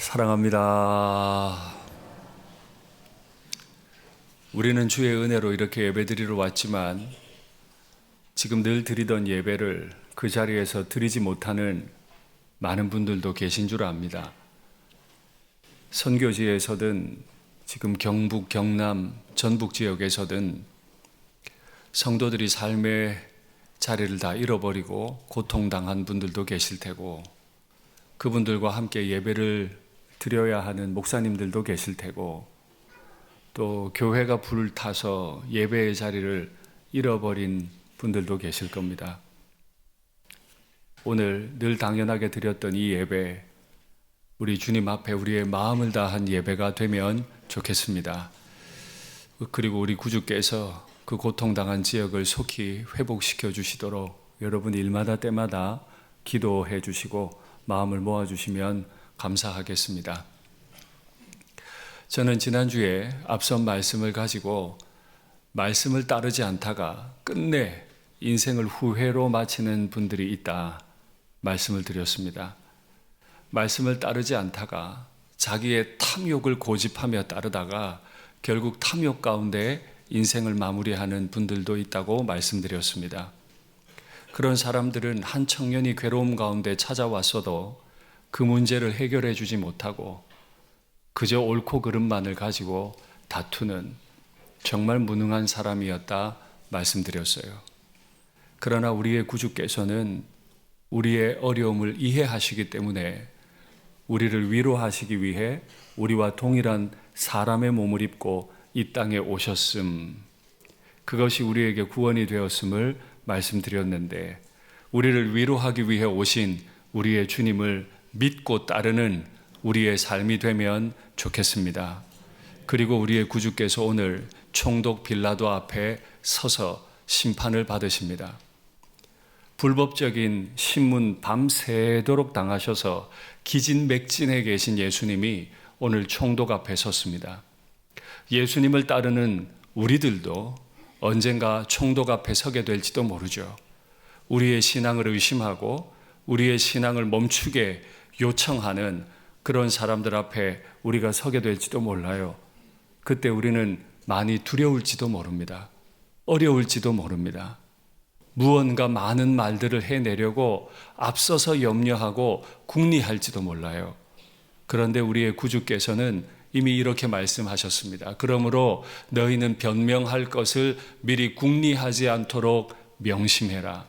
사랑합니다. 우리는 주의 은혜로 이렇게 예배드리러 왔지만 지금 늘 드리던 예배를 그 자리에서 드리지 못하는 많은 분들도 계신 줄 압니다. 선교지에서든 지금 경북, 경남, 전북 지역에서든 성도들이 삶의 자리를 다 잃어버리고 고통당한 분들도 계실 테고, 그분들과 함께 예배를 드려야 하는 목사님들도 계실 테고, 또 교회가 불을 타서 예배의 자리를 잃어버린 분들도 계실 겁니다. 오늘 늘 당연하게 드렸던 이 예배, 우리 주님 앞에 우리의 마음을 다한 예배가 되면 좋겠습니다. 그리고 우리 구주께서 그 고통당한 지역을 속히 회복시켜 주시도록 여러분 일마다 때마다 기도해 주시고 마음을 모아주시면 감사하겠습니다. 저는 지난주에 앞선 말씀을 가지고 말씀을 따르지 않다가 끝내 인생을 후회로 마치는 분들이 있다 말씀을 드렸습니다. 말씀을 따르지 않다가 자기의 탐욕을 고집하며 따르다가 결국 탐욕 가운데 인생을 마무리하는 분들도 있다고 말씀드렸습니다. 그런 사람들은 한 청년이 괴로움 가운데 찾아왔어도 그 문제를 해결해 주지 못하고 그저 옳고 그름만을 가지고 다투는 정말 무능한 사람이었다 말씀드렸어요. 그러나 우리의 구주께서는 우리의 어려움을 이해하시기 때문에 우리를 위로하시기 위해 우리와 동일한 사람의 몸을 입고 이 땅에 오셨음, 그것이 우리에게 구원이 되었음을 말씀드렸는데, 우리를 위로하기 위해 오신 우리의 주님을 믿고 따르는 우리의 삶이 되면 좋겠습니다. 그리고 우리의 구주께서 오늘 총독 빌라도 앞에 서서 심판을 받으십니다. 불법적인 신문 밤새도록 당하셔서 기진맥진해 계신 예수님이 오늘 총독 앞에 섰습니다. 예수님을 따르는 우리들도 언젠가 총독 앞에 서게 될지도 모르죠. 우리의 신앙을 의심하고 우리의 신앙을 멈추게 요청하는 그런 사람들 앞에 우리가 서게 될지도 몰라요. 그때 우리는 많이 두려울지도 모릅니다. 어려울지도 모릅니다. 무언가 많은 말들을 해내려고 앞서서 염려하고 궁리할지도 몰라요. 그런데 우리의 구주께서는 이미 이렇게 말씀하셨습니다. 그러므로 너희는 변명할 것을 미리 궁리하지 않도록 명심해라.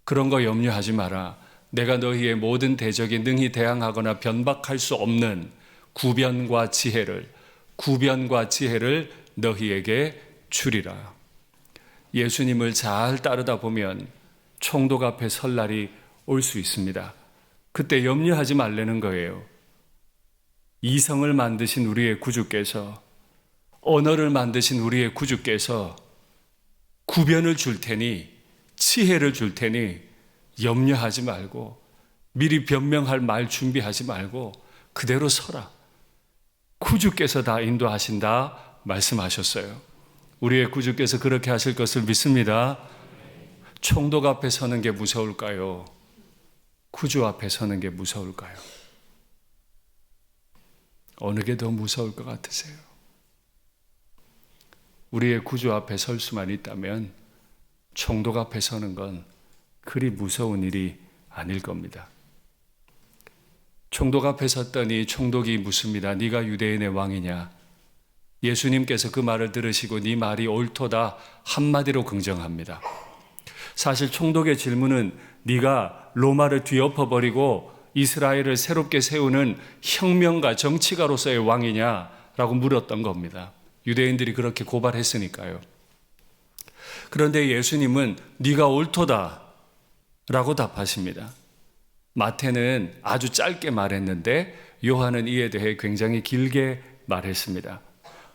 그런 거 염려하지 마라. 내가 너희의 모든 대적에 능히 대항하거나 변박할 수 없는 구변과 지혜를 너희에게 주리라. 예수님을 잘 따르다 보면 총독 앞에 설 날이 올 수 있습니다. 그때 염려하지 말라는 거예요. 이성을 만드신 우리의 구주께서, 언어를 만드신 우리의 구주께서 구변을 줄 테니, 지혜를 줄 테니 염려하지 말고 미리 변명할 말 준비하지 말고 그대로 서라. 구주께서 다 인도하신다 말씀하셨어요. 우리의 구주께서 그렇게 하실 것을 믿습니다. 총독 앞에 서는 게 무서울까요? 구주 앞에 서는 게 무서울까요? 어느 게 더 무서울 것 같으세요? 우리의 구주 앞에 설 수만 있다면 총독 앞에 서는 건 그리 무서운 일이 아닐 겁니다. 총독 앞에 섰더니 총독이 묻습니다. 네가 유대인의 왕이냐? 예수님께서 그 말을 들으시고 네 말이 옳도다 한마디로 긍정합니다. 사실 총독의 질문은 네가 로마를 뒤엎어버리고 이스라엘을 새롭게 세우는 혁명가, 정치가로서의 왕이냐라고 물었던 겁니다. 유대인들이 그렇게 고발했으니까요. 그런데 예수님은 네가 옳도다 라고 답하십니다. 마태는 아주 짧게 말했는데 요한은 이에 대해 굉장히 길게 말했습니다.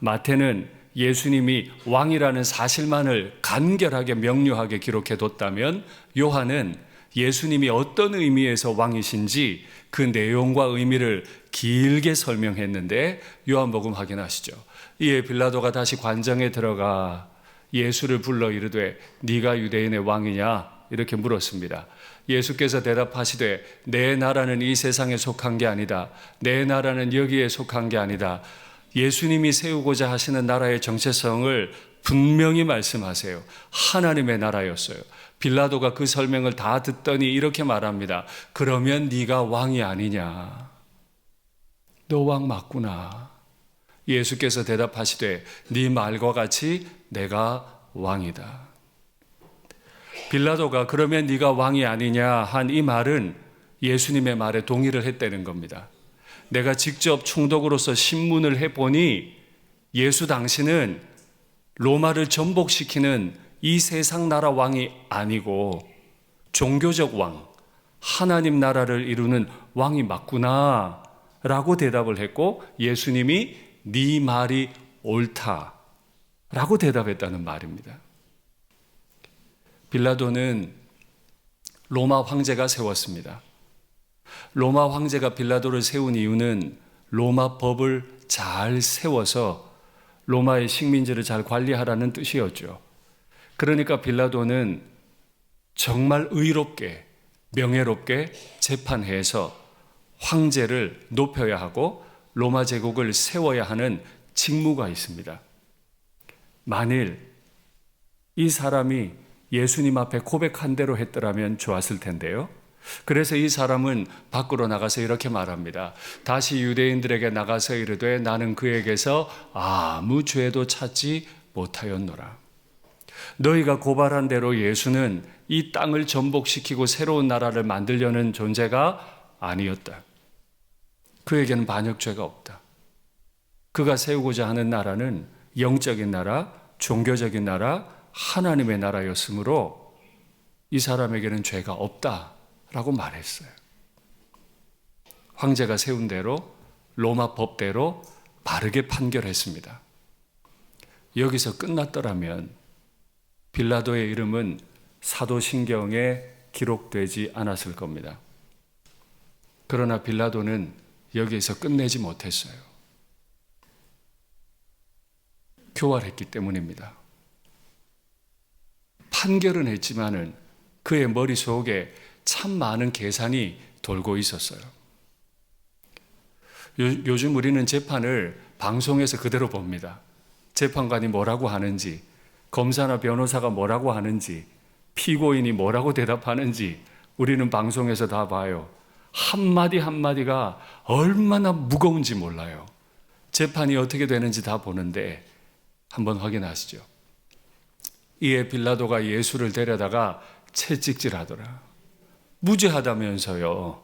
마태는 예수님이 왕이라는 사실만을 간결하게 명료하게 기록해 뒀다면, 요한은 예수님이 어떤 의미에서 왕이신지 그 내용과 의미를 길게 설명했는데, 요한복음 확인하시죠. 이에 빌라도가 다시 관정에 들어가 예수를 불러 이르되 네가 유대인의 왕이냐 이렇게 물었습니다. 예수께서 대답하시되 내 나라는 이 세상에 속한 게 아니다. 내 나라는 여기에 속한 게 아니다. 예수님이 세우고자 하시는 나라의 정체성을 분명히 말씀하세요. 하나님의 나라였어요. 빌라도가 그 설명을 다 듣더니 이렇게 말합니다. 그러면 네가 왕이 아니냐. 너 왕 맞구나. 예수께서 대답하시되 네 말과 같이 내가 왕이다. 빌라도가 그러면 네가 왕이 아니냐 한 이 말은 예수님의 말에 동의를 했다는 겁니다. 내가 직접 총독으로서 신문을 해보니 예수 당신은 로마를 전복시키는 이 세상 나라 왕이 아니고 종교적 왕, 하나님 나라를 이루는 왕이 맞구나 라고 대답을 했고 예수님이 네 말이 옳다 라고 대답했다는 말입니다. 빌라도는 로마 황제가 세웠습니다. 로마 황제가 빌라도를 세운 이유는 로마 법을 잘 세워서 로마의 식민지를 잘 관리하라는 뜻이었죠. 그러니까 빌라도는 정말 의롭게, 명예롭게 재판해서 황제를 높여야 하고 로마 제국을 세워야 하는 직무가 있습니다. 만일 이 사람이 예수님 앞에 고백한 대로 했더라면 좋았을 텐데요. 그래서 이 사람은 밖으로 나가서 이렇게 말합니다. 다시 유대인들에게 나가서 이르되 나는 그에게서 아무 죄도 찾지 못하였노라. 너희가 고발한 대로 예수는 이 땅을 전복시키고 새로운 나라를 만들려는 존재가 아니었다. 그에게는 반역죄가 없다. 그가 세우고자 하는 나라는 영적인 나라, 종교적인 나라, 하나님의 나라였으므로 이 사람에게는 죄가 없다라고 말했어요. 황제가 세운 대로 로마 법대로 바르게 판결했습니다. 여기서 끝났더라면 빌라도의 이름은 사도신경에 기록되지 않았을 겁니다. 그러나 빌라도는 여기에서 끝내지 못했어요. 교활했기 때문입니다. 판결은 했지만은 그의 머릿속에 참 많은 계산이 돌고 있었어요. 요즘 우리는 재판을 방송에서 그대로 봅니다. 재판관이 뭐라고 하는지, 검사나 변호사가 뭐라고 하는지, 피고인이 뭐라고 대답하는지 우리는 방송에서 다 봐요. 한마디 한마디가 얼마나 무거운지 몰라요. 재판이 어떻게 되는지 다 보는데 한번 확인하시죠. 이에 빌라도가 예수를 데려다가 채찍질하더라. 무죄하다면서요.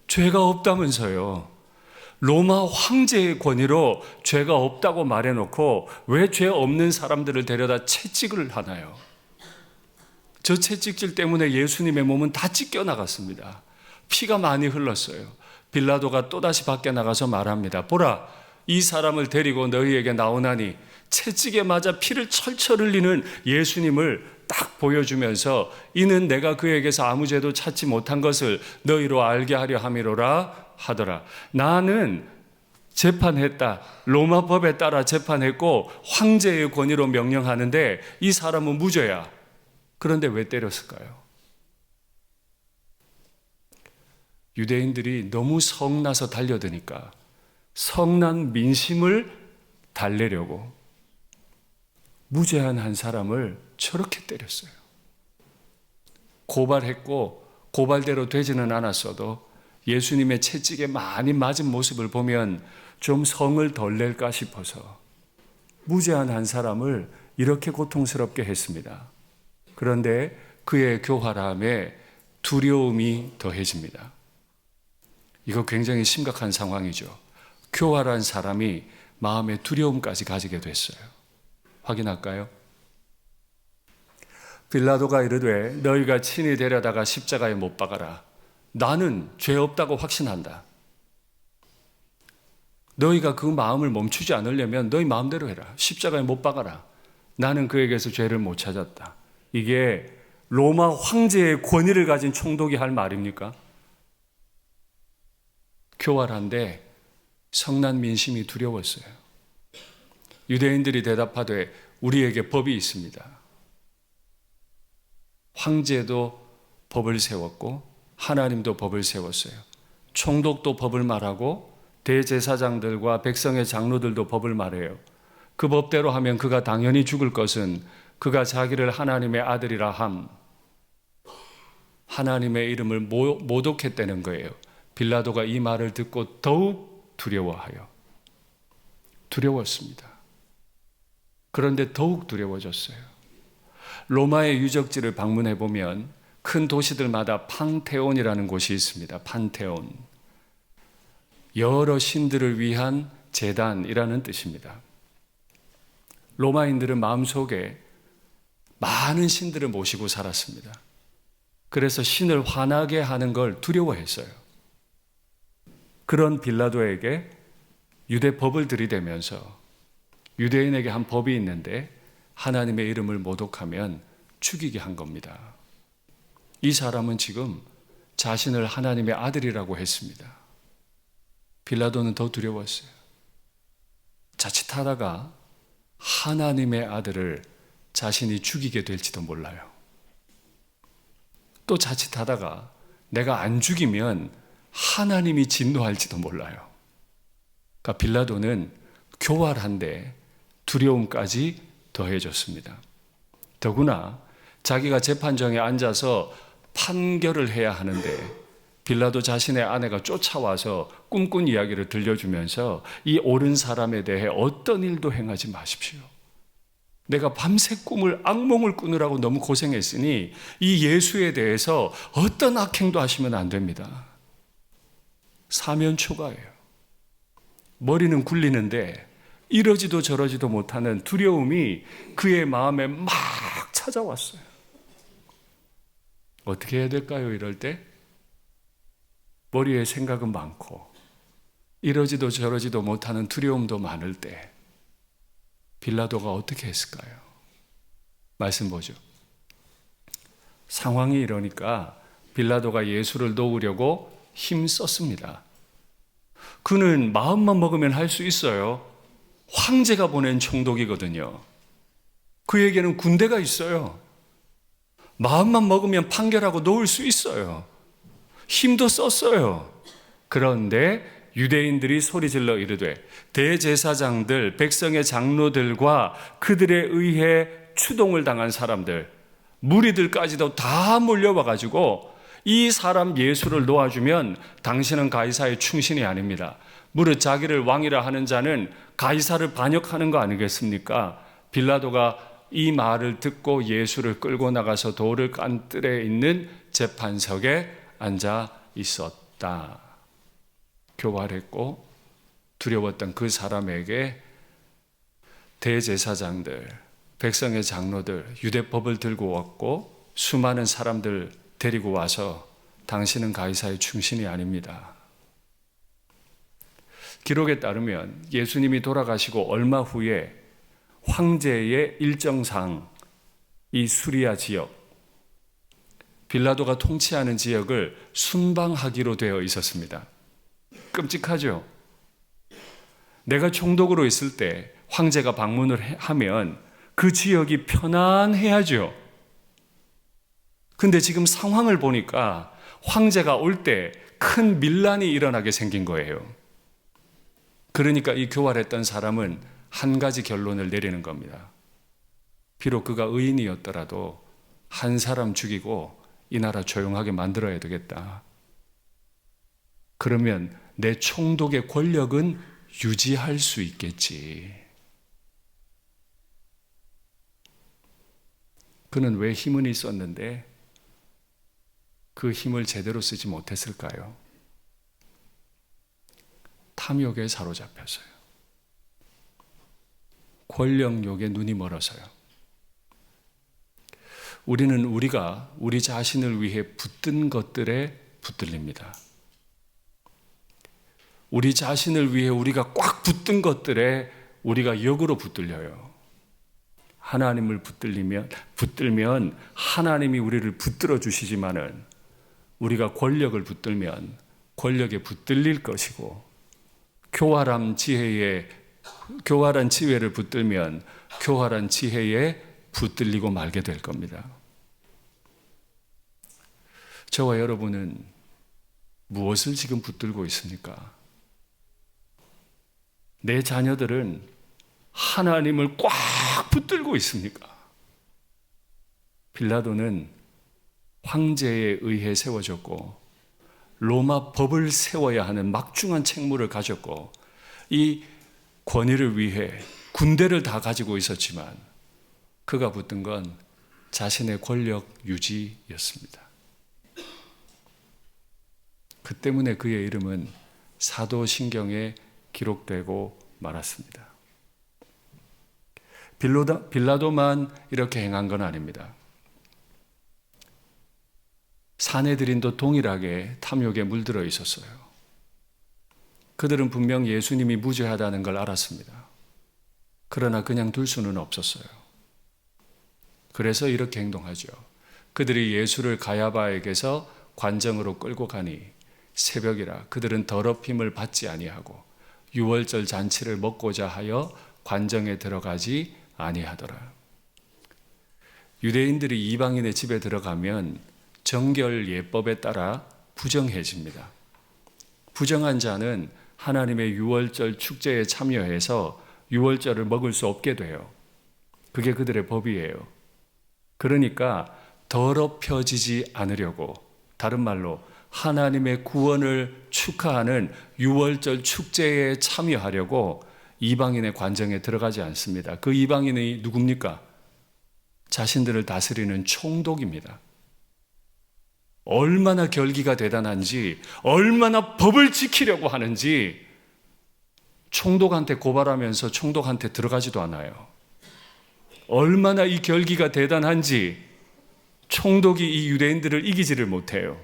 죄가 없다면서요. 로마 황제의 권위로 죄가 없다고 말해놓고 왜 죄 없는 사람들을 데려다 채찍을 하나요? 저 채찍질 때문에 예수님의 몸은 다 찢겨나갔습니다. 피가 많이 흘렀어요. 빌라도가 또다시 밖에 나가서 말합니다. 보라, 이 사람을 데리고 너희에게 나오나니 채찍에 맞아 피를 철철 흘리는 예수님을 딱 보여주면서 이는 내가 그에게서 아무 죄도 찾지 못한 것을 너희로 알게 하려 함이로라 하더라. 나는 재판했다. 로마 법에 따라 재판했고 황제의 권위로 명령하는데 이 사람은 무죄야. 그런데 왜 때렸을까요? 유대인들이 너무 성나서 달려드니까 성난 민심을 달래려고 무죄한 한 사람을 저렇게 때렸어요. 고발했고 고발대로 되지는 않았어도 예수님의 채찍에 많이 맞은 모습을 보면 좀 성을 덜 낼까 싶어서 무죄한 한 사람을 이렇게 고통스럽게 했습니다. 그런데 그의 교활함에 두려움이 더해집니다. 이거 굉장히 심각한 상황이죠. 교활한 사람이 마음에 두려움까지 가지게 됐어요. 확인할까요? 빌라도가 이르되 너희가 친히 데려다가 십자가에 못 박아라. 나는 죄 없다고 확신한다. 너희가 그 마음을 멈추지 않으려면 너희 마음대로 해라. 십자가에 못 박아라. 나는 그에게서 죄를 못 찾았다. 이게 로마 황제의 권위를 가진 총독이 할 말입니까? 교활한데 성난 민심이 두려웠어요. 유대인들이 대답하되 우리에게 법이 있습니다. 황제도 법을 세웠고 하나님도 법을 세웠어요. 총독도 법을 말하고 대제사장들과 백성의 장로들도 법을 말해요. 그 법대로 하면 그가 당연히 죽을 것은 그가 자기를 하나님의 아들이라 함, 하나님의 이름을 모독했다는 거예요. 빌라도가 이 말을 듣고 더욱 두려웠습니다. 그런데 더욱 두려워졌어요. 로마의 유적지를 방문해 보면 큰 도시들마다 판테온이라는 곳이 있습니다. 판테온. 여러 신들을 위한 제단이라는 뜻입니다. 로마인들은 마음속에 많은 신들을 모시고 살았습니다. 그래서 신을 화나게 하는 걸 두려워했어요. 그런 빌라도에게 유대 법을 들이대면서 유대인에게 한 법이 있는데 하나님의 이름을 모독하면 죽이게 한 겁니다. 이 사람은 지금 자신을 하나님의 아들이라고 했습니다. 빌라도는 더 두려웠어요. 자칫하다가 하나님의 아들을 자신이 죽이게 될지도 몰라요. 또 자칫하다가 내가 안 죽이면 하나님이 진노할지도 몰라요. 그러니까 빌라도는 교활한데 두려움까지 더해졌습니다. 더구나 자기가 재판정에 앉아서 판결을 해야 하는데 빌라도 자신의 아내가 쫓아와서 꿈꾼 이야기를 들려주면서 이 옳은 사람에 대해 어떤 일도 행하지 마십시오. 내가 밤새 악몽을 꾸느라고 너무 고생했으니 이 예수에 대해서 어떤 악행도 하시면 안 됩니다. 사면초가예요. 머리는 굴리는데 이러지도 저러지도 못하는 두려움이 그의 마음에 막 찾아왔어요. 어떻게 해야 될까요? 이럴 때? 머리에 생각은 많고 이러지도 저러지도 못하는 두려움도 많을 때 빌라도가 어떻게 했을까요? 말씀 보죠. 상황이 이러니까 빌라도가 예수를 놓으려고 힘썼습니다. 그는 마음만 먹으면 할 수 있어요. 황제가 보낸 총독이거든요. 그에게는 군대가 있어요. 마음만 먹으면 판결하고 놓을 수 있어요. 힘도 썼어요. 그런데 유대인들이 소리질러 이르되 대제사장들, 백성의 장로들과 그들에 의해 추동을 당한 사람들, 무리들까지도 다 몰려와 가지고 이 사람 예수를 놓아주면 당신은 가이사의 충신이 아닙니다. 무릇 자기를 왕이라 하는 자는 가이사를 반역하는 거 아니겠습니까? 빌라도가 이 말을 듣고 예수를 끌고 나가서 돌을 깐 뜰에 있는 재판석에 앉아 있었다. 교활했고 두려웠던 그 사람에게 대제사장들, 백성의 장로들, 유대법을 들고 왔고 수많은 사람들 데리고 와서 당신은 가이사의 충신이 아닙니다. 기록에 따르면 예수님이 돌아가시고 얼마 후에 황제의 일정상 이 수리아 지역, 빌라도가 통치하는 지역을 순방하기로 되어 있었습니다. 끔찍하죠? 내가 총독으로 있을 때 황제가 방문을 하면 그 지역이 편안해야죠. 근데 지금 상황을 보니까 황제가 올 때 큰 밀란이 일어나게 생긴 거예요. 그러니까 이 교활했던 사람은 한 가지 결론을 내리는 겁니다. 비록 그가 의인이었더라도 한 사람 죽이고 이 나라 조용하게 만들어야 되겠다. 그러면 내 총독의 권력은 유지할 수 있겠지. 그는 왜 힘은 있었는데 그 힘을 제대로 쓰지 못했을까요? 탐욕에 사로잡혀서요. 권력욕에 눈이 멀어서요. 우리는 우리 자신을 위해 붙든 것들에 붙들립니다. 우리 자신을 위해 우리가 꽉 붙든 것들에 우리가 역으로 붙들려요. 하나님을 붙들면 하나님이 우리를 붙들어 주시지만은 우리가 권력을 붙들면 권력에 붙들릴 것이고 교활한 지혜를 붙들면 교활한 지혜에 붙들리고 말게 될 겁니다. 저와 여러분은 무엇을 지금 붙들고 있습니까? 내 자녀들은 하나님을 꽉 붙들고 있습니까? 빌라도는 황제에 의해 세워졌고 로마 법을 세워야 하는 막중한 책무를 가졌고 이 권위를 위해 군대를 다 가지고 있었지만 그가 붙든 건 자신의 권력 유지였습니다. 그 때문에 그의 이름은 사도신경에 기록되고 말았습니다. 빌라도만 이렇게 행한 건 아닙니다. 사내들인도 동일하게 탐욕에 물들어 있었어요. 그들은 분명 예수님이 무죄하다는 걸 알았습니다. 그러나 그냥 둘 수는 없었어요. 그래서 이렇게 행동하죠. 그들이 예수를 가야바에게서 관정으로 끌고 가니 새벽이라 그들은 더럽힘을 받지 아니하고 유월절 잔치를 먹고자 하여 관정에 들어가지 아니하더라. 유대인들이 이방인의 집에 들어가면 정결 예법에 따라 부정해집니다. 부정한 자는 하나님의 유월절 축제에 참여해서 유월절을 먹을 수 없게 돼요. 그게 그들의 법이에요. 그러니까 더럽혀지지 않으려고, 다른 말로 하나님의 구원을 축하하는 유월절 축제에 참여하려고 이방인의 관정에 들어가지 않습니다. 그 이방인이 누굽니까? 자신들을 다스리는 총독입니다. 얼마나 결기가 대단한지, 얼마나 법을 지키려고 하는지 총독한테 고발하면서 총독한테 들어가지도 않아요. 얼마나 이 결기가 대단한지 총독이 이 유대인들을 이기지를 못해요.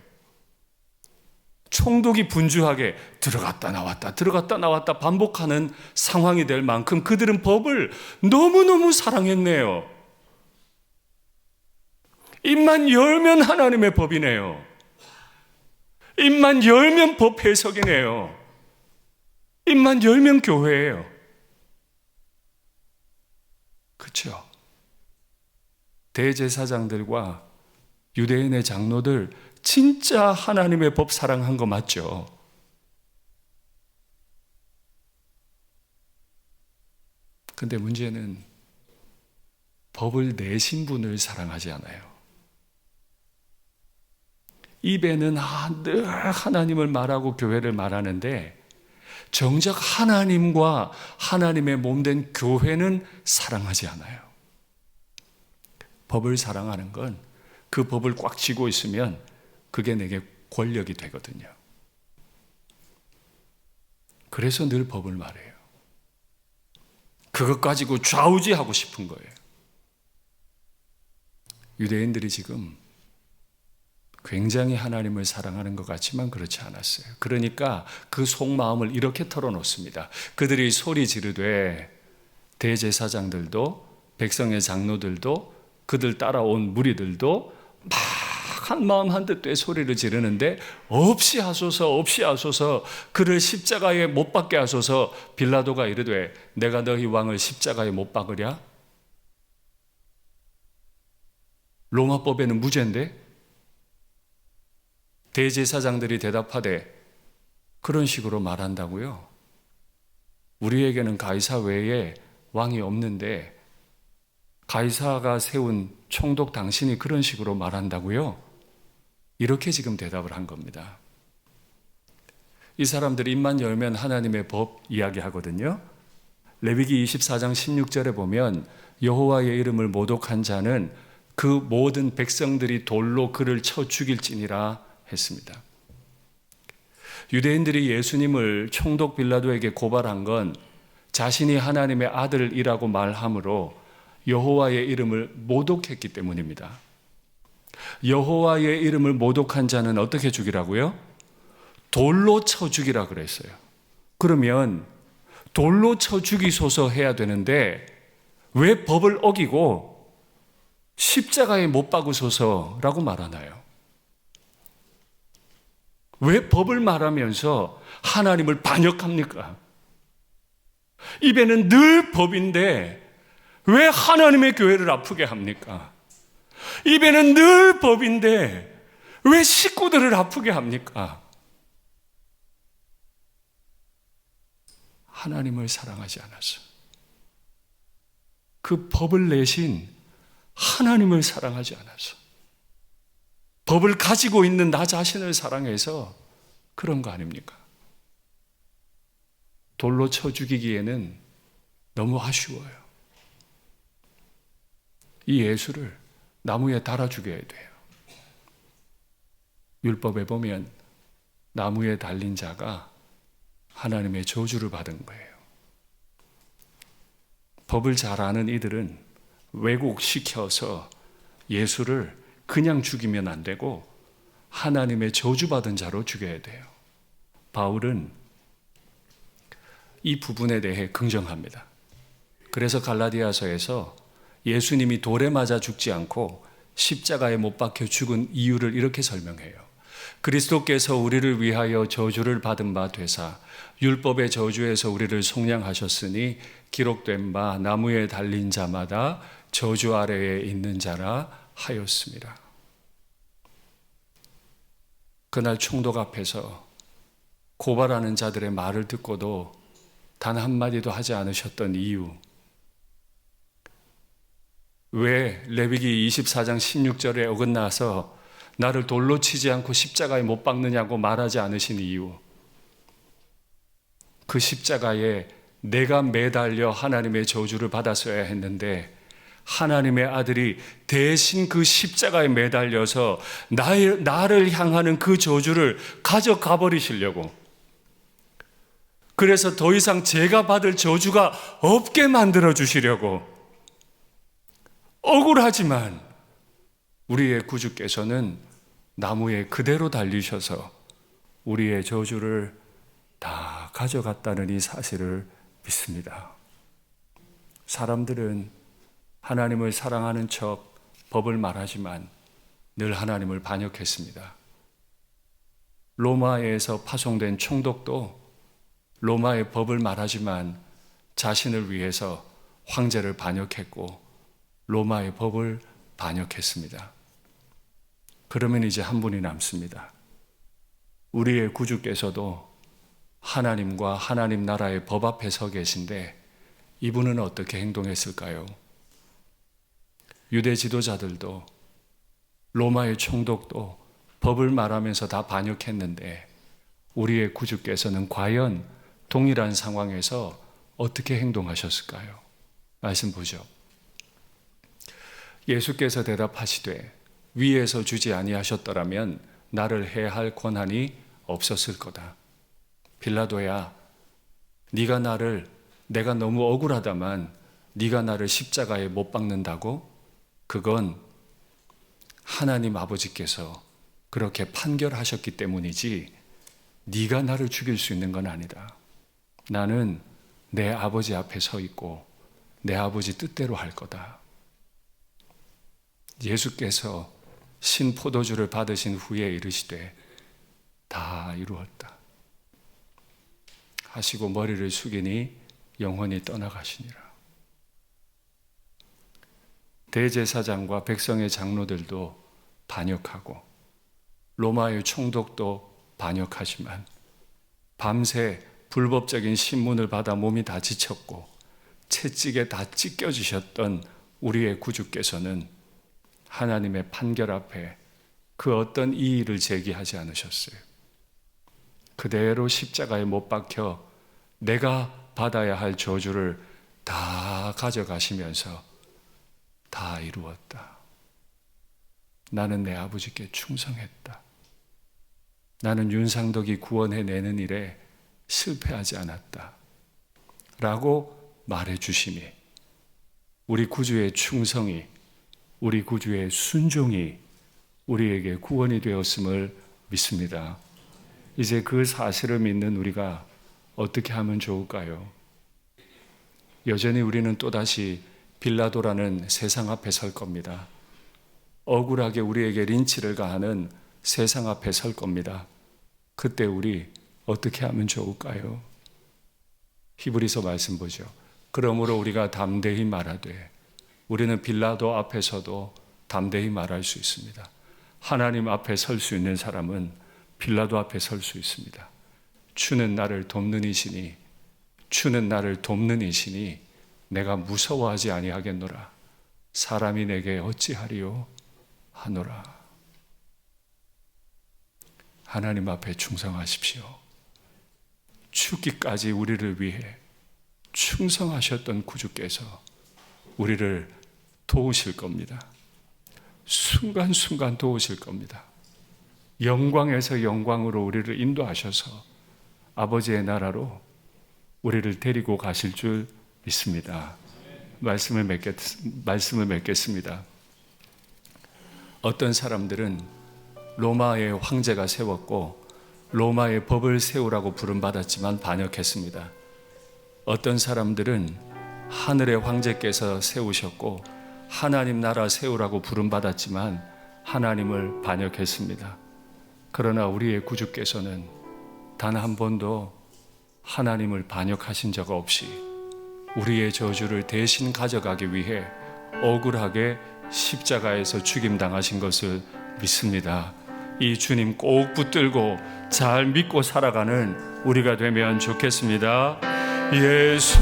총독이 분주하게 들어갔다 나왔다 반복하는 상황이 될 만큼 그들은 법을 너무너무 사랑했네요. 입만 열면 하나님의 법이네요. 입만 열면 법 해석이네요. 입만 열면 교회예요. 그렇죠? 대제사장들과 유대인의 장로들 진짜 하나님의 법 사랑한 거 맞죠? 근데 문제는 법을 내신 분을 사랑하지 않아요. 입에는 늘 하나님을 말하고 교회를 말하는데 정작 하나님과 하나님의 몸된 교회는 사랑하지 않아요. 법을 사랑하는 건 그 법을 꽉 쥐고 있으면 그게 내게 권력이 되거든요. 그래서 늘 법을 말해요. 그것 가지고 좌우지하고 싶은 거예요. 유대인들이 지금 굉장히 하나님을 사랑하는 것 같지만 그렇지 않았어요. 그러니까 그 속마음을 이렇게 털어놓습니다. 그들이 소리 지르되 대제사장들도 백성의 장로들도 그들 따라온 무리들도 막 한마음 한뜻 소리를 지르는데 없이 하소서 그를 십자가에 못 박게 하소서. 빌라도가 이르되 내가 너희 왕을 십자가에 못 박으랴? 로마법에는 무죄인데? 대제사장들이 대답하되 그런 식으로 말한다고요? 우리에게는 가이사 외에 왕이 없는데 가이사가 세운 총독 당신이 그런 식으로 말한다고요? 이렇게 지금 대답을 한 겁니다. 이 사람들이 입만 열면 하나님의 법 이야기하거든요. 레위기 24장 16절에 보면 여호와의 이름을 모독한 자는 그 모든 백성들이 돌로 그를 쳐 죽일지니라 했습니다. 유대인들이 예수님을 총독 빌라도에게 고발한 건 자신이 하나님의 아들이라고 말함으로 여호와의 이름을 모독했기 때문입니다. 여호와의 이름을 모독한 자는 어떻게 죽이라고요? 돌로 쳐 죽이라 그랬어요. 그러면 돌로 쳐 죽이소서 해야 되는데 왜 법을 어기고 십자가에 못 박으소서라고 말하나요? 왜 법을 말하면서 하나님을 반역합니까? 입에는 늘 법인데 왜 하나님의 교회를 아프게 합니까? 입에는 늘 법인데 왜 식구들을 아프게 합니까? 하나님을 사랑하지 않아서. 그 법을 내신 하나님을 사랑하지 않아서. 법을 가지고 있는 나 자신을 사랑해서 그런 거 아닙니까? 돌로 쳐 죽이기에는 너무 아쉬워요. 이 예수를 나무에 달아 죽여야 돼요. 율법에 보면 나무에 달린 자가 하나님의 저주를 받은 거예요. 법을 잘 아는 이들은 왜곡시켜서 예수를 그냥 죽이면 안 되고 하나님의 저주받은 자로 죽여야 돼요. 바울은 이 부분에 대해 긍정합니다. 그래서 갈라디아서에서 예수님이 돌에 맞아 죽지 않고 십자가에 못 박혀 죽은 이유를 이렇게 설명해요. 그리스도께서 우리를 위하여 저주를 받은 바 되사 율법의 저주에서 우리를 속량하셨으니 기록된 바 나무에 달린 자마다 저주 아래에 있는 자라 하였습니다. 그날 총독 앞에서 고발하는 자들의 말을 듣고도 단 한마디도 하지 않으셨던 이유, 왜 레위기 24장 16절에 어긋나서 나를 돌로 치지 않고 십자가에 못 박느냐고 말하지 않으신 이유, 그 십자가에 내가 매달려 하나님의 저주를 받았어야 했는데 하나님의 아들이 대신 그 십자가에 매달려서 나를 향하는 그 저주를 가져가 버리시려고, 그래서 더 이상 제가 받을 저주가 없게 만들어 주시려고, 억울하지만 우리의 구주께서는 나무에 그대로 달리셔서 우리의 저주를 다 가져갔다는 이 사실을 믿습니다. 사람들은 하나님을 사랑하는 척 법을 말하지만 늘 하나님을 반역했습니다. 로마에서 파송된 총독도 로마의 법을 말하지만 자신을 위해서 황제를 반역했고 로마의 법을 반역했습니다. 그러면 이제 한 분이 남습니다. 우리의 구주께서도 하나님과 하나님 나라의 법 앞에 서 계신데 이분은 어떻게 행동했을까요? 유대 지도자들도 로마의 총독도 법을 말하면서 다 반역했는데 우리의 구주께서는 과연 동일한 상황에서 어떻게 행동하셨을까요? 말씀 보죠. 예수께서 대답하시되 위에서 주지 아니하셨더라면 나를 해할 권한이 없었을 거다. 빌라도야, 내가 너무 억울하다만 네가 나를 십자가에 못 박는다고? 그건 하나님 아버지께서 그렇게 판결하셨기 때문이지 네가 나를 죽일 수 있는 건 아니다. 나는 내 아버지 앞에 서 있고 내 아버지 뜻대로 할 거다. 예수께서 신포도주를 받으신 후에 이르시되 다 이루었다 하시고 머리를 숙이니 영원히 떠나가시니라. 대제사장과 백성의 장로들도 반역하고 로마의 총독도 반역하지만 밤새 불법적인 신문을 받아 몸이 다 지쳤고 채찍에 다 찢겨지셨던 우리의 구주께서는 하나님의 판결 앞에 그 어떤 이의를 제기하지 않으셨어요. 그대로 십자가에 못 박혀 내가 받아야 할 저주를 다 가져가시면서 다 이루었다. 나는 내 아버지께 충성했다. 나는 윤상덕이 구원해내는 일에 실패하지 않았다. 라고 말해 주심이 우리 구주의 충성이, 우리 구주의 순종이 우리에게 구원이 되었음을 믿습니다. 이제 그 사실을 믿는 우리가 어떻게 하면 좋을까요? 여전히 우리는 또다시 빌라도라는 세상 앞에 설 겁니다. 억울하게 우리에게 린치를 가하는 세상 앞에 설 겁니다. 그때 우리 어떻게 하면 좋을까요? 히브리서 말씀 보죠. 그러므로 우리가 담대히 말하되, 우리는 빌라도 앞에서도 담대히 말할 수 있습니다. 하나님 앞에 설 수 있는 사람은 빌라도 앞에 설 수 있습니다. 주는 나를 돕는 이시니, 주는 나를 돕는 이시니 내가 무서워하지 아니하겠노라. 사람이 내게 어찌하리요 하노라. 하나님 앞에 충성하십시오. 죽기까지 우리를 위해 충성하셨던 구주께서 우리를 도우실 겁니다. 순간순간 도우실 겁니다. 영광에서 영광으로 우리를 인도하셔서 아버지의 나라로 우리를 데리고 가실 줄 믿습니다. 말씀을 맺겠습니다. 어떤 사람들은 로마의 황제가 세웠고 로마의 법을 세우라고 부름받았지만 반역했습니다. 어떤 사람들은 하늘의 황제께서 세우셨고 하나님 나라 세우라고 부름받았지만 하나님을 반역했습니다. 그러나 우리의 구주께서는 단 한 번도 하나님을 반역하신 적 없이 우리의 저주를 대신 가져가기 위해 억울하게 십자가에서 죽임당하신 것을 믿습니다. 이 주님 꼭 붙들고 잘 믿고 살아가는 우리가 되면 좋겠습니다. 예수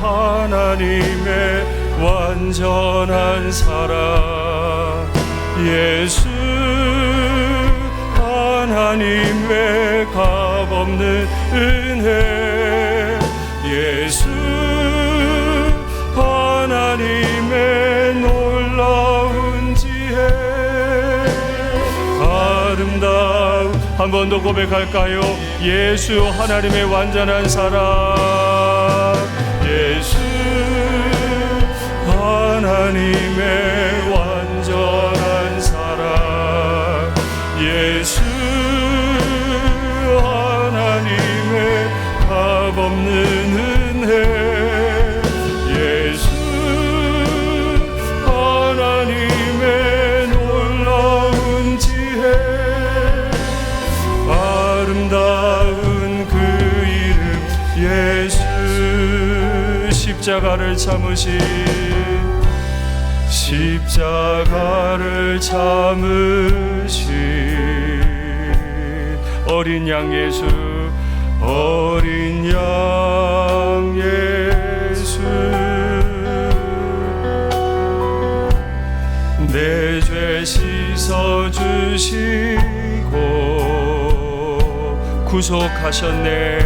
하나님의 완전한 사랑, 예수 하나님의 값없는 은혜, 예수 하나님의 놀라운 지혜, 아름다운, 한 번 더 고백할까요? 예수 하나님의 완전한 사랑, 예수 하나님의 완전한 사랑, 예수 하나님의 값없는 은혜, 예수 하나님의 놀라운 지혜, 아름다운 그 이름 예수, 십자가를 참으신, 십자가를 참으신 어린 양 예수, 어린 양 예수, 내 죄 씻어주시고 구속하셨네,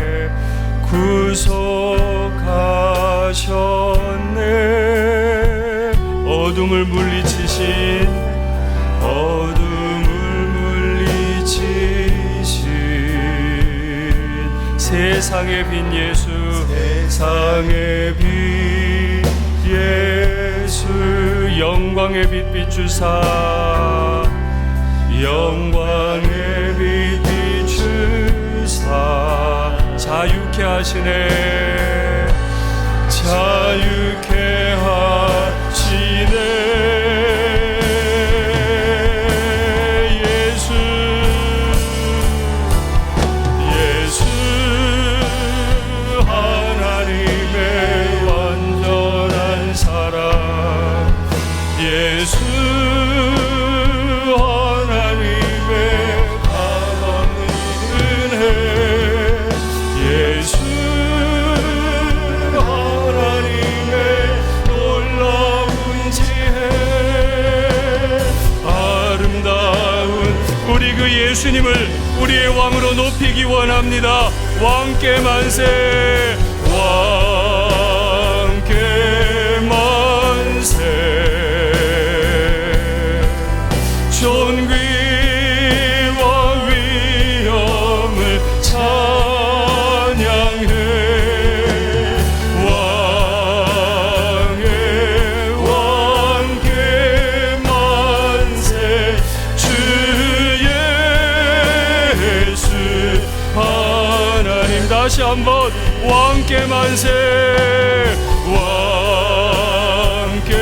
구속하셨네. 어둠을 물리치신, 어둠을 물리치신 세상의 빛 예수, 세상의 빛 예수, 영광의 빛 비추사, 영광의 빛 비추사 자유케 하시네, 자유케 하시네. 예수, 예수 하나님의 완전한 사랑, 예수 하나님의 값없는 은혜, 예수 하나님의 놀라운 지혜, 아름다운 우리 그 예수님을 우리의 왕으로 높이기 원합니다. 왕께 만세, 왕께 만세. 존귀와 위엄을 찬양해, 왕께 만세. 주 예수 하나님, 다시 한번 왕께 만세, 왕께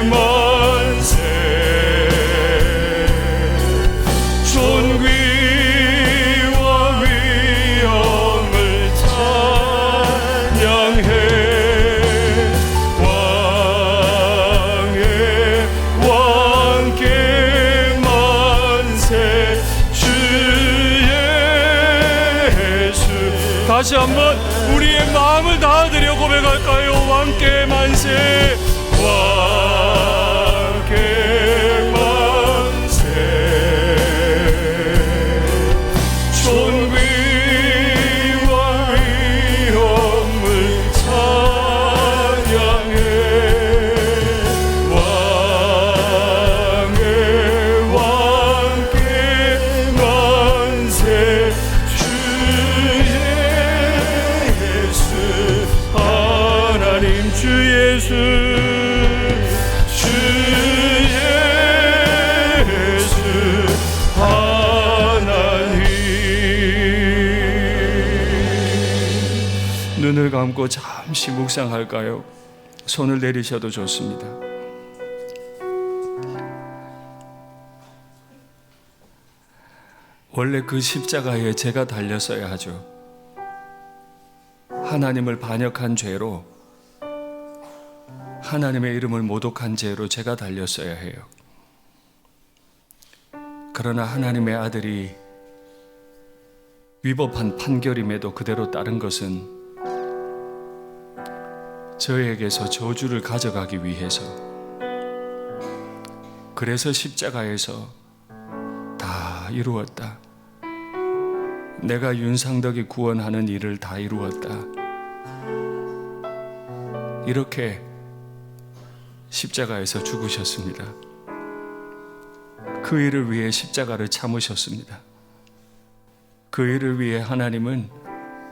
만세. 존귀와 위엄을 찬양해, 왕께 다시 한번 우리의 마음을 다드려 고백할까요? 왕께 만세, 왕께 만세. 존귀와 위엄을 찬양해. 왕께 만세. 주 예수 하나님, 주 예수, 주 예수 하나님. 눈을 감고 잠시 묵상할까요? 손을 내리셔도 좋습니다. 원래 그 십자가에 제가 달렸어야 하죠. 하나님을 반역한 죄로, 하나님의 이름을 모독한 죄로 제가 달렸어야 해요. 그러나 하나님의 아들이 위법한 판결임에도 그대로 따른 것은 저에게서 저주를 가져가기 위해서, 그래서 십자가에서 다 이루었다, 내가 윤상덕이 구원하는 일을 다 이루었다, 이렇게 십자가에서 죽으셨습니다. 그 일을 위해 십자가를 참으셨습니다. 그 일을 위해 하나님은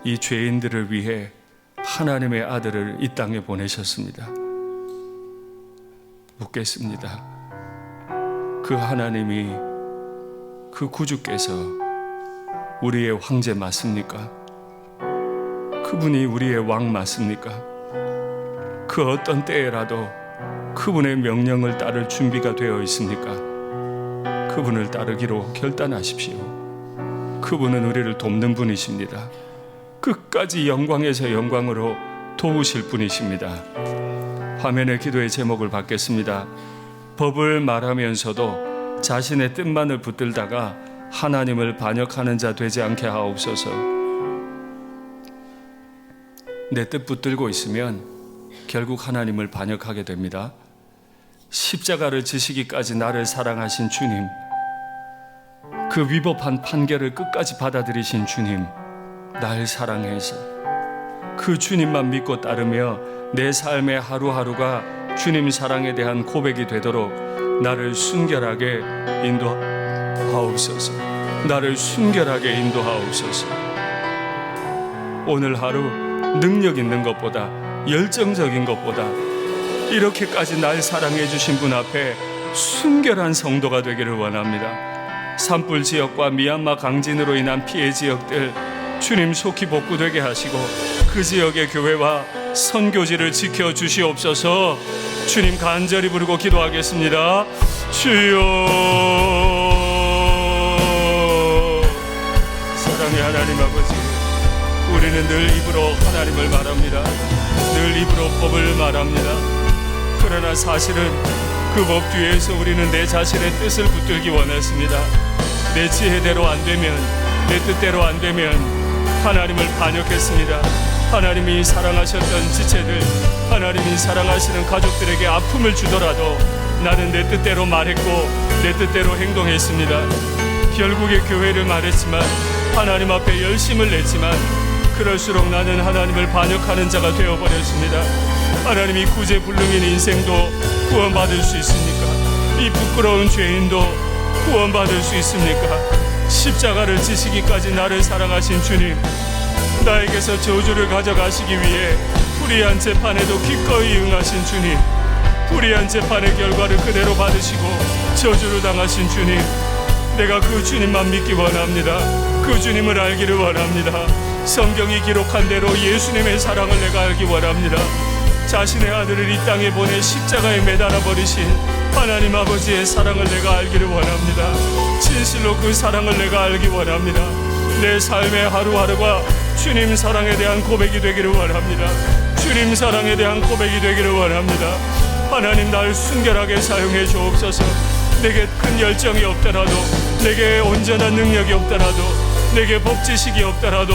이 죄인들을 위해 하나님의 아들을 이 땅에 보내셨습니다. 묻겠습니다. 그 하나님이, 그 구주께서 우리의 황제 맞습니까? 그분이 우리의 왕 맞습니까? 그 어떤 때에라도 그분의 명령을 따를 준비가 되어 있습니까? 그분을 따르기로 결단하십시오. 그분은 우리를 돕는 분이십니다. 끝까지 영광에서 영광으로 도우실 분이십니다. 화면에 기도의 제목을 받겠습니다. 법을 말하면서도 자신의 뜻만을 붙들다가 하나님을 반역하는 자 되지 않게 하옵소서. 내 뜻 붙들고 있으면 결국 하나님을 반역하게 됩니다. 십자가를 지시기까지 나를 사랑하신 주님, 그 위법한 판결을 끝까지 받아들이신 주님, 날 사랑해서 그 주님만 믿고 따르며 내 삶의 하루하루가 주님 사랑에 대한 고백이 되도록 나를 순결하게 인도하옵소서. 나를 순결하게 인도하옵소서. 오늘 하루 능력 있는 것보다, 열정적인 것보다 이렇게까지 날 사랑해 주신 분 앞에 순결한 성도가 되기를 원합니다. 산불 지역과 미얀마 강진으로 인한 피해 지역들 주님 속히 복구되게 하시고 그 지역의 교회와 선교지를 지켜주시옵소서. 주님 간절히 부르고 기도하겠습니다. 주여. 사랑의 하나님 아버지, 우리는 늘 입으로 하나님을 말합니다. 늘 입으로 법을 말합니다. 그러나 사실은 그 법 뒤에서 우리는 내 자신의 뜻을 붙들기 원했습니다. 내 지혜대로 안 되면, 내 뜻대로 안 되면 하나님을 반역했습니다. 하나님이 사랑하셨던 지체들, 하나님이 사랑하시는 가족들에게 아픔을 주더라도 나는 내 뜻대로 말했고 내 뜻대로 행동했습니다. 결국에 교회를 말했지만, 하나님 앞에 열심을 냈지만 그럴수록 나는 하나님을 반역하는 자가 되어버렸습니다. 하나님이 구제불능인 인생도 구원받을 수 있습니까? 이 부끄러운 죄인도 구원받을 수 있습니까? 십자가를 지시기까지 나를 사랑하신 주님, 나에게서 저주를 가져가시기 위해 불의한 재판에도 기꺼이 응하신 주님, 불의한 재판의 결과를 그대로 받으시고 저주를 당하신 주님, 내가 그 주님만 믿기 원합니다. 그 주님을 알기를 원합니다. 성경이 기록한 대로 예수님의 사랑을 내가 알기 원합니다. 자신의 아들을 이 땅에 보내 십자가에 매달아 버리신 하나님 아버지의 사랑을 내가 알기를 원합니다. 진실로 그 사랑을 내가 알기 원합니다. 내 삶의 하루하루가 주님 사랑에 대한 고백이 되기를 원합니다. 주님 사랑에 대한 고백이 되기를 원합니다. 하나님, 날 순결하게 사용해 주옵소서. 내게 큰 열정이 없더라도, 내게 온전한 능력이 없더라도, 내게 법 지식이 없더라도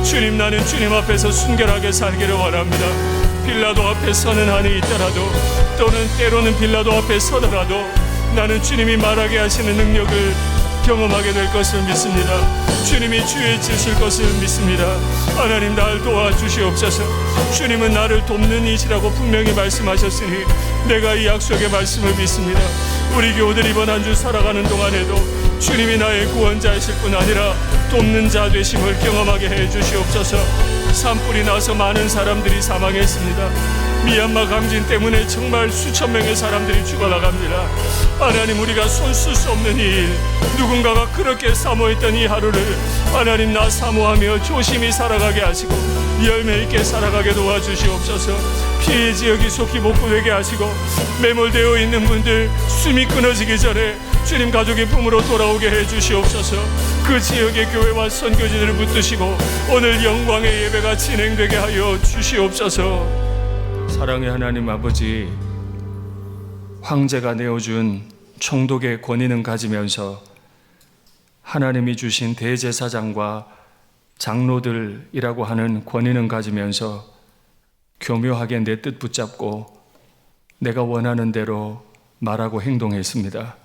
주님, 나는 주님 앞에서 순결하게 살기를 원합니다. 빌라도 앞에 서는 한이 있더라도, 또는 때로는 빌라도 앞에 서더라도 나는 주님이 말하게 하시는 능력을 경험하게 될 것을 믿습니다. 주님이 주의 지실 것을 믿습니다. 하나님, 날 도와주시옵소서. 주님은 나를 돕는 이시라고 분명히 말씀하셨으니 내가 이 약속의 말씀을 믿습니다. 우리 교우들 이번 한 주 살아가는 동안에도 주님이 나의 구원자이실 뿐 아니라 돕는 자 되심을 경험하게 해 주시옵소서. 산불이 나서 많은 사람들이 사망했습니다. 미얀마 강진 때문에 정말 수천 명의 사람들이 죽어나갑니다. 하나님, 우리가 손 쓸 수 없는 일, 누군가가 그렇게 사모했던 이 하루를 하나님, 나 사모하며 조심히 살아가게 하시고 열매 있게 살아가게 도와주시옵소서. 피해 지역이 속히 복구되게 하시고 매몰되어 있는 분들 숨이 끊어지기 전에 주님 가족의 품으로 돌아오게 해 주시옵소서. 그 지역의 교회와 선교지들을 붙드시고 오늘 영광의 예배가 진행되게 하여 주시옵소서. 사랑의 하나님 아버지, 황제가 내어준 총독의 권위는 가지면서 하나님이 주신 대제사장과 장로들이라고 하는 권위는 가지면서 교묘하게 내 뜻 붙잡고 내가 원하는 대로 말하고 행동했습니다.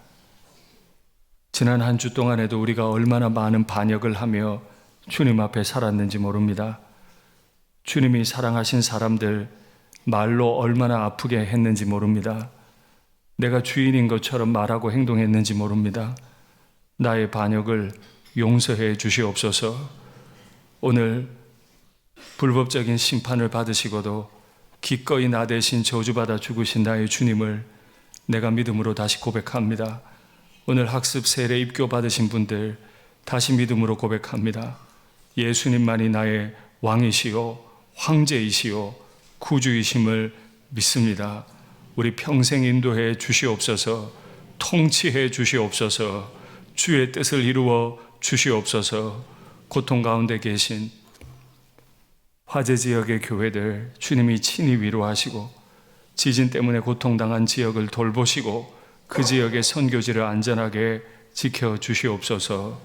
지난 한 주 동안에도 우리가 얼마나 많은 반역을 하며 주님 앞에 살았는지 모릅니다. 주님이 사랑하신 사람들 말로 얼마나 아프게 했는지 모릅니다. 내가 주인인 것처럼 말하고 행동했는지 모릅니다. 나의 반역을 용서해 주시옵소서. 오늘 불법적인 심판을 받으시고도 기꺼이 나 대신 저주받아 죽으신 나의 주님을 내가 믿음으로 다시 고백합니다. 오늘 학습 세례 입교 받으신 분들 다시 믿음으로 고백합니다. 예수님만이 나의 왕이시요 황제이시요 구주이심을 믿습니다. 우리 평생 인도해 주시옵소서. 통치해 주시옵소서. 주의 뜻을 이루어 주시옵소서. 고통 가운데 계신 화재 지역의 교회들 주님이 친히 위로하시고 지진 때문에 고통당한 지역을 돌보시고 그 지역의 선교지를 안전하게 지켜 주시옵소서.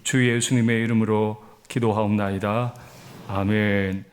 주 예수님의 이름으로 기도하옵나이다. 아멘.